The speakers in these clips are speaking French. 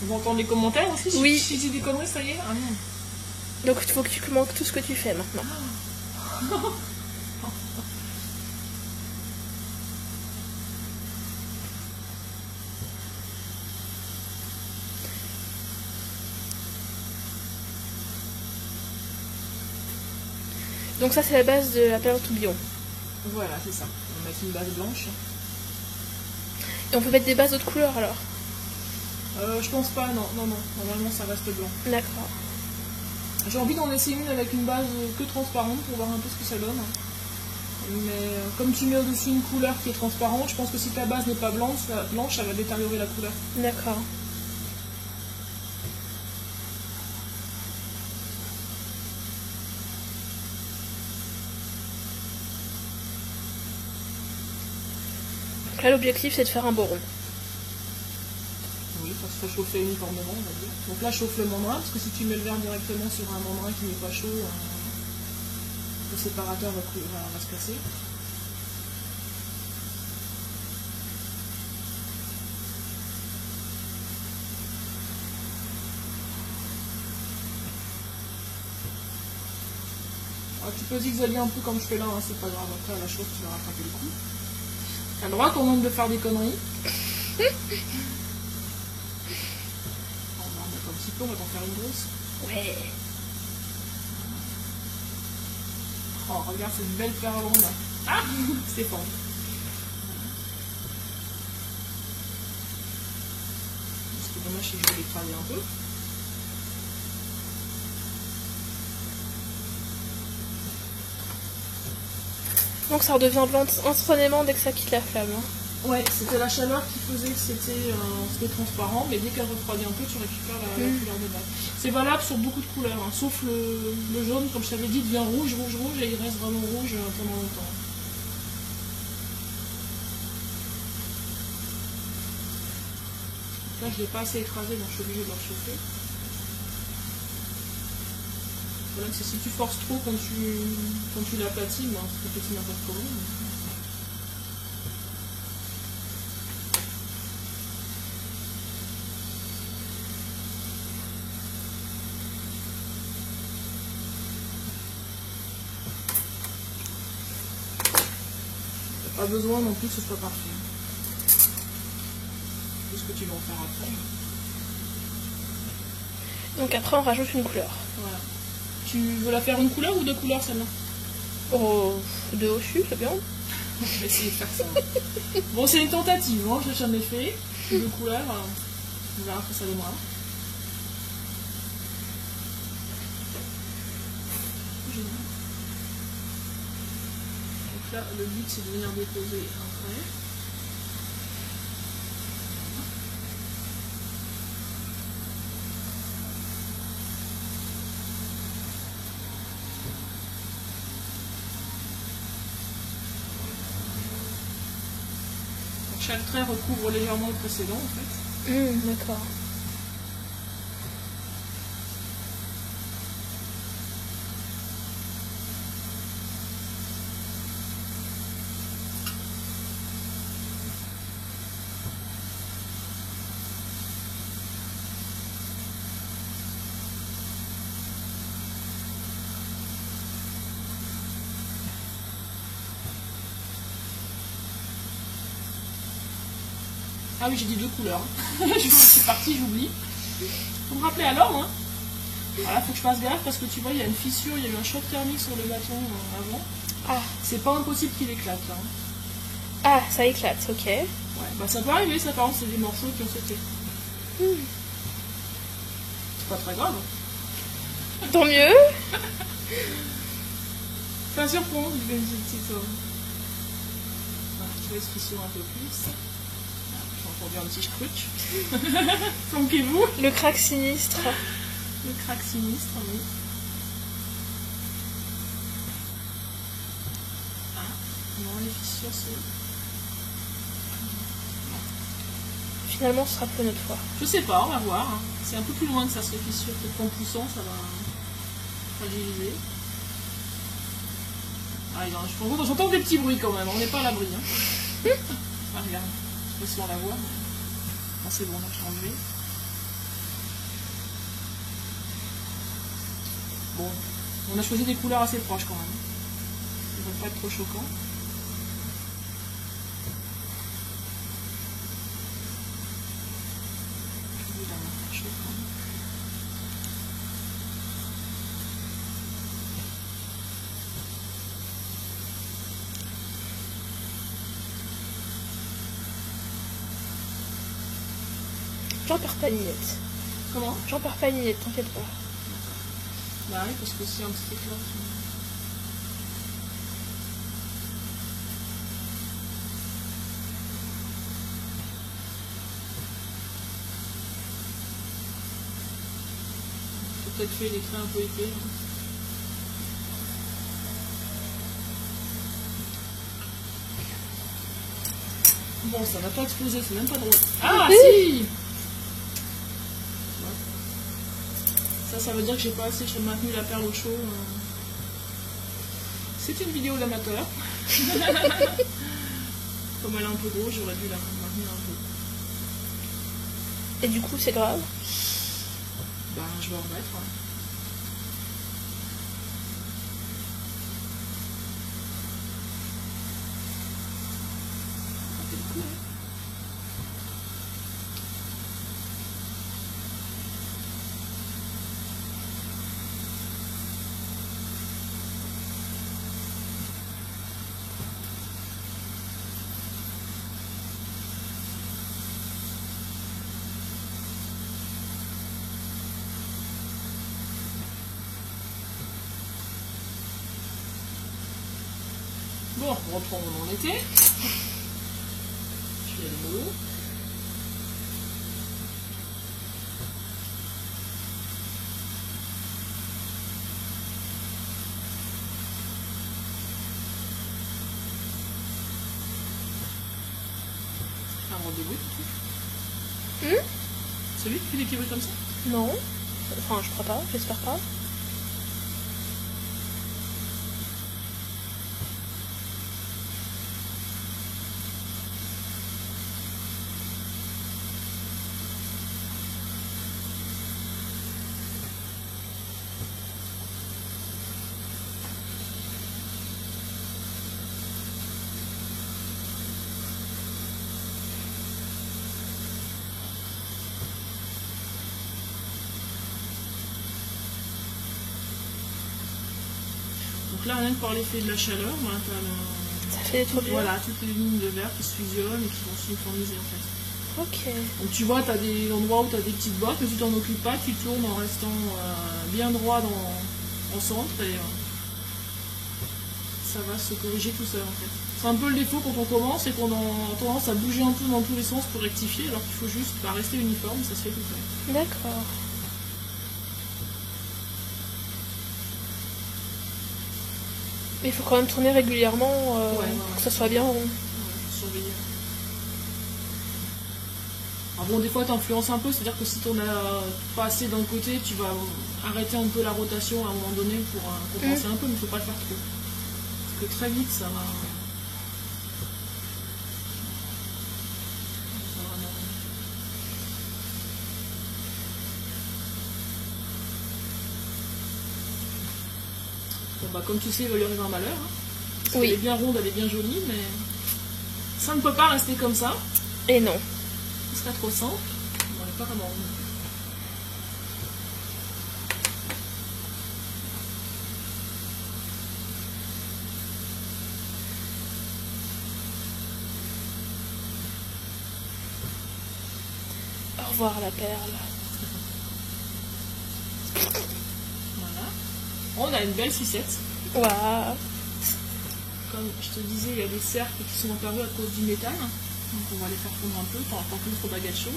On va entendre les commentaires aussi. Oui. Si j'ai des conneries, ça y est. Ah non. Donc il faut que tu commandes tout ce que tu fais maintenant. Donc ça c'est la base de la période tourbillon. Voilà, c'est ça. On va mettre une base blanche. Et on peut mettre des bases d'autres couleurs alors? Je pense pas, non. Normalement, ça reste blanc. D'accord. J'ai envie d'en laisser une avec une base que transparente pour voir un peu ce que ça donne. Mais comme tu mets au-dessus une couleur qui est transparente, je pense que si ta base n'est pas blanche, ça va détériorer la couleur. D'accord. Donc là l'objectif c'est de faire un beau rond. Oui, ça se fait chauffer uniformément, on va dire. Donc là, chauffe le mandrin, parce que si tu mets le verre directement sur un mandrin qui n'est pas chaud, le séparateur va se casser. Alors, tu peux zigzaguer un peu comme je fais là, hein, c'est pas grave. Après, à la chauffe, tu vas rattraper le coup. T'as le droit quand même de faire des conneries. Un petit peu, on va t'en faire une grosse. Ouais. Oh, regarde cette belle perle ronde. Ah, c'est fort. C'est dommage si je vais l'écraser un peu. Donc ça redevient blanc instantanément dès que ça quitte la flamme. Hein. Ouais, c'était la chaleur qui faisait que c'était transparent, mais dès qu'elle refroidit un peu, tu récupères la couleur de base. C'est valable sur beaucoup de couleurs, hein, sauf le jaune, comme je t'avais dit, devient rouge, et il reste vraiment rouge pendant longtemps. Là, je ne l'ai pas assez écrasé, donc je suis obligée de le réchauffer. Le problème, c'est si tu forces trop quand tu l'aplatis, ben, ça fait petit n'importe comment. Pas besoin non plus que ce soit parfait. C'est ce que tu vas en faire après. Donc après on rajoute une couleur. Voilà. Tu veux la faire une couleur ou deux couleurs celle-là? Oh, deux au dessus, c'est bien. Je vais essayer de faire ça. Bon, c'est une tentative, hein, je l'ai jamais fait. Deux couleurs, on verra que ça donnera. Donc là, le but c'est de venir déposer après. Chaque trait recouvre légèrement le précédent en fait. D'accord. Ah oui, j'ai dit deux couleurs. C'est parti, j'oublie. Faut me rappeler alors, hein. Voilà, faut que je fasse gaffe parce que tu vois, il y a une fissure, il y a eu un choc thermique sur le bâton avant. Ah. C'est pas impossible qu'il éclate là. Ah, ça éclate, ok. Ouais, bah ça peut arriver, ça par exemple, c'est des morceaux qui ont sauté. C'est pas très grave. Tant mieux. Ça surprend, je vais une petite. Voilà, je laisse fissure un peu plus. J'ai entendu un petit scrutch. Flanquez-vous. Le crack sinistre. Le crack sinistre, oui. Ah, non, les fissures, c'est... Finalement, ce sera pour une autre fois. Je sais pas, on va voir. Hein. C'est un peu plus loin que ça se fissure. Peut-être qu'en poussant, ça va fragiliser. Ah, j'entends des petits bruits quand même, on n'est pas à l'abri. Hein. Ah, regarde, je peux sans la voir. Ah, c'est bon, là, je t'ai enlevé. Bon, on a choisi des couleurs assez proches quand même. Ils vont pas être trop choquants. J'en perds pas une miette. Comment? J'en perds pas une miette, t'inquiète pas. Bah oui, parce que c'est un petit éclat. J'ai peut-être fait l'éclat un peu épais. Hein. Bon, ça va pas exploser, c'est même pas drôle. Ah si! Ça veut dire que j'ai pas assez maintenu la perle au chaud. C'est une vidéo d'amateur. Comme elle est un peu grosse, j'aurais dû la maintenir un peu. Et du coup, c'est grave? Ben, je vais en remettre. Hein. Ça fait le coup, hein. Bon, on reprend où on en était. Je fais le mollo. Un rendez-vous, tout. C'est lui qui fait des petits bruits comme ça? Non. Enfin, je crois pas, j'espère pas. Donc là, rien que par l'effet de la chaleur, ben, Ça fait des trop bien. voilà, toutes les lignes de verre qui se fusionnent et qui vont s'uniformiser en fait. Ok. Donc tu vois, tu as des endroits où tu as des petites bottes, mais tu t'en occupes pas, tu tournes en restant bien droit en centre et ça va se corriger tout seul en fait. C'est un peu le défaut quand on commence, c'est qu'on a tendance à bouger un peu dans tous les sens pour rectifier, alors qu'il faut juste rester uniforme, ça se fait tout seul. D'accord. Mais il faut quand même tourner régulièrement pour que ça soit bien rond. Surveiller. Alors bon, des fois tu influences un peu, c'est-à-dire que si tu n'en as pas assez d'un côté, tu vas arrêter un peu la rotation à un moment donné pour compenser un peu, mais il ne faut pas le faire trop. Parce que très vite ça va. Bon, bah, comme tu sais, il va lui arriver un malheur. Hein. Oui. Elle est bien ronde, elle est bien jolie, mais ça ne peut pas rester comme ça. Et non. Ce serait trop simple. On n'est pas vraiment ronde. Au revoir la perle. Voilà. On a une belle sucette. Waouh. Comme je te disais, il y a des cercles qui sont apparus à cause du métal. Donc on va les faire fondre un peu pour pas plus trop baguette chaude.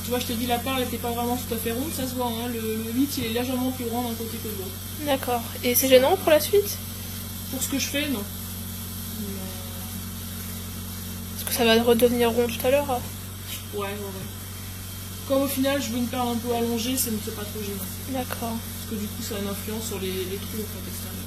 Tu vois, je te dis, la perle n'était pas vraiment tout à fait ronde, ça se voit. Hein. Le 8, il est légèrement plus rond d'un côté que de l'autre. D'accord. Et c'est gênant pour la suite? Pour ce que je fais, non. ça va redevenir rond tout à l'heure. Ouais. Comme au final je veux une perle un peu allongée, ça ne me fait pas trop gênant. D'accord. Parce que du coup ça a une influence sur les trous en fait, extérieurs.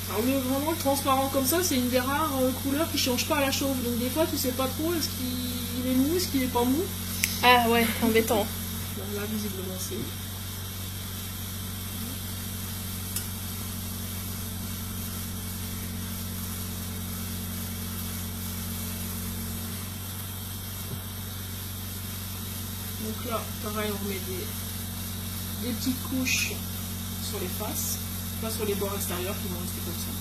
Alors vraiment le transparent comme ça, c'est une des rares couleurs qui change pas à la chauffe. Donc des fois tu sais pas trop est-ce qu'il est mou, est-ce qu'il est pas mou. Ah ouais, embêtant. Bon, là visiblement c'est. Donc là, pareil, on remet des petites couches sur les faces, pas sur les bords extérieurs qui vont rester comme ça.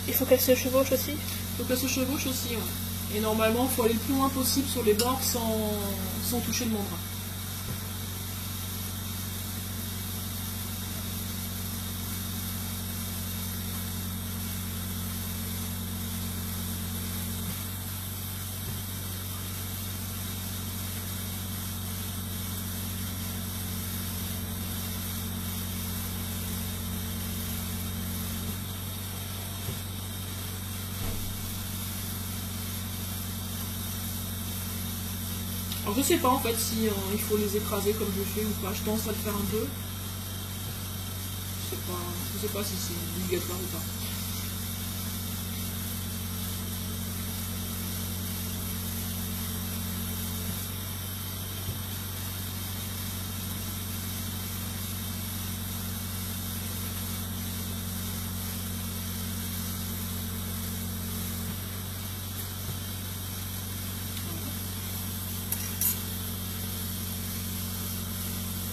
Il faut qu'elle se chevauche aussi. Il faut qu'elle se chevauche aussi, ouais. Et normalement, il faut aller le plus loin possible sur les bords sans toucher le membrane. Alors je sais pas en fait si il faut les écraser comme je fais ou pas, je pense à le faire un peu. Je sais pas si c'est obligatoire ou pas.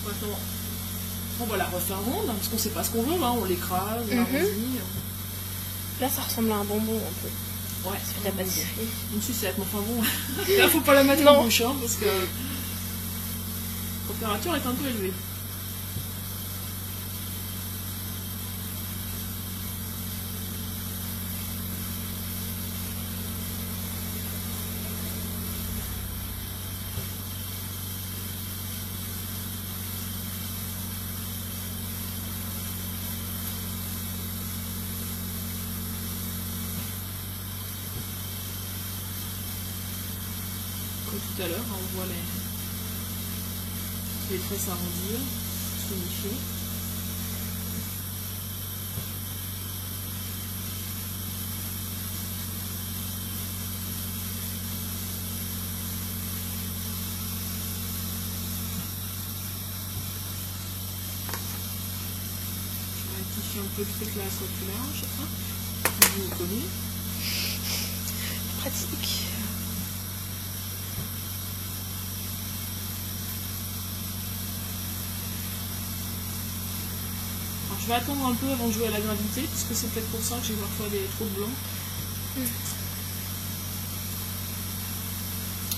Maintenant, on va la refaire ronde, parce qu'on sait pas ce qu'on veut, hein. On l'écrase, on l'arrondit. Là, ça ressemble à un bonbon un peu. Ouais, ça fait de la pâtisserie. Une sucette, mais enfin bon, là faut pas la mettre en bouche, hein, parce que la température est un peu élevée. Comme tout à l'heure, on voit les traits s'arrondir, s'unifier. Je vais rectifier un peu le fait que là soit plus large. Vous connaissez. Pratique. Je vais attendre un peu avant de jouer à la gravité, parce que c'est peut-être pour ça que j'ai parfois des trous de blanc.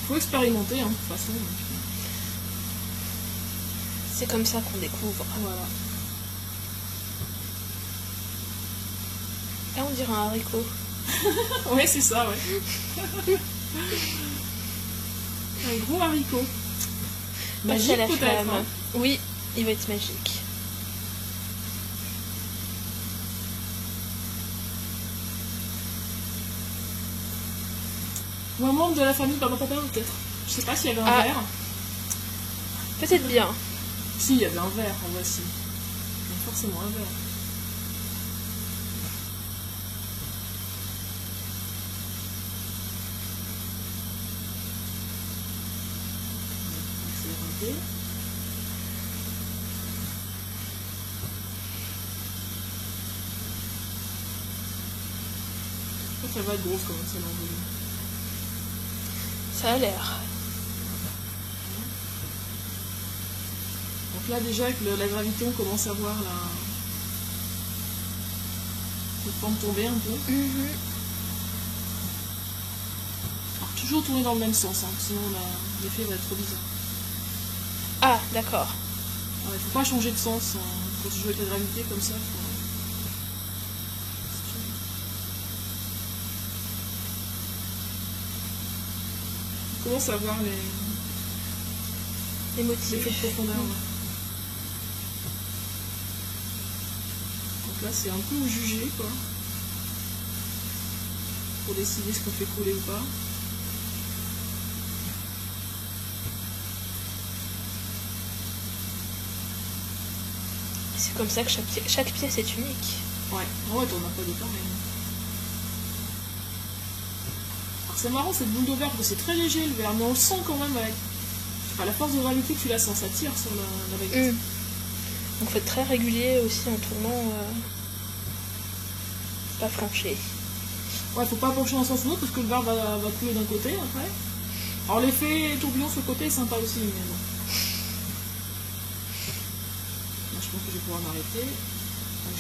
Faut expérimenter, hein, de toute façon. C'est comme ça qu'on découvre. Voilà. Là, on dirait un haricot. Ouais, c'est ça, ouais. Un gros haricot. Magique à la peut-être, flamme. hein. Oui, il va être magique. Ou un membre de la famille Papa Papa peut-être. Je sais pas s'il y avait un verre. Peut-être bien. Si, il y avait un verre, en voici. Il y a forcément un verre. Accélérer. Ça va être grosse quand même, c'est l'envolée. Ça a l'air. Donc là déjà avec la gravité on commence à voir la forme tomber un peu. Alors toujours tourner dans le même sens, hein, sinon l'effet va être trop bizarre. Ah, d'accord. Il ne faut pas changer de sens quand tu joues avec la gravité comme ça. On commence à voir les motifs. effets de profondeur. Ouais. là c'est un peu au jugé quoi. Pour décider ce qu'on fait couler ou pas. C'est comme ça que chaque pièce est unique. Ouais, ouais, t'en as pas de pareil. Alors c'est marrant cette boule de verre, parce que c'est très léger le verre, mais on le sent quand même avec. Enfin, la force de gravité, tu la sens, ça tire sur la baguette. Donc faut être très régulier aussi en tournant. Pas flancher. Ouais, faut pas pencher dans un sens ou l'autre parce que le verre va couler d'un côté après. Alors l'effet tourbillon sur le côté est sympa aussi, mais bon. Là, je pense que je vais pouvoir m'arrêter.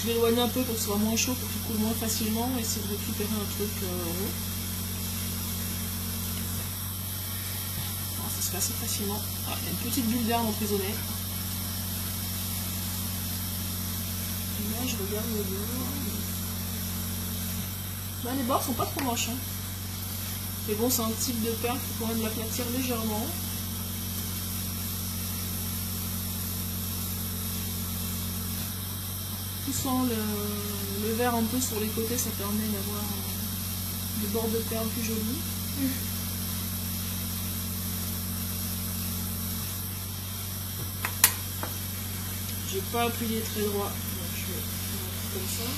Je l'éloigne un peu pour que ce soit moins chaud, pour qu'il coule moins facilement, et essayer de récupérer un truc rond. Alors, ça se fait assez facilement. Ah, il y a une petite bulle d'air emprisonnée. Et là, je regarde le bord. Là, les bords sont pas trop moches. Hein. Mais bon, c'est un type de perle, il faut quand même l'aplatir légèrement. Poussant le verre un peu sur les côtés, ça permet d'avoir des bords de perles plus jolis. J'ai pas appuyé très droit, donc je vais faire comme ça.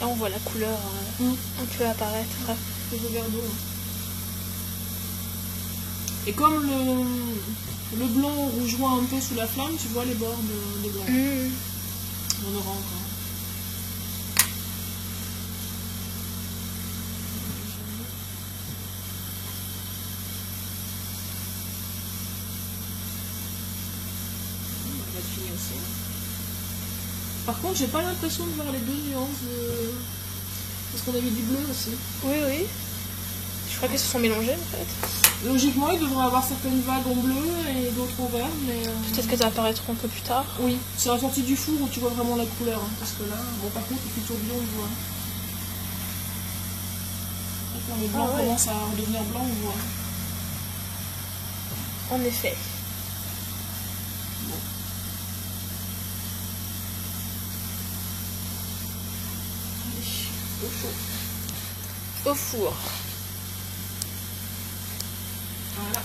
Là on voit la couleur un peu apparaître. C'est le verre d'eau. Et comme le blanc rougeoie un peu sous la flamme, tu vois les bords de blanc. On aura encore. On va finir aussi. Par contre, j'ai pas l'impression de voir les deux nuances parce qu'on a mis du bleu aussi. Oui, oui. Je crois qu'elles se sont mélangées en fait. Logiquement, il devrait y avoir certaines vagues en bleu et d'autres en vert, mais... Peut-être qu'elles apparaîtront un peu plus tard. Oui, c'est la sortie du four où tu vois vraiment la couleur, hein, parce que là, bon par contre, le tourbillon, on voit. Et quand le blanc commence à redevenir blanc, on voit. En effet. Bon. Allez, au four. Au four. Voilà.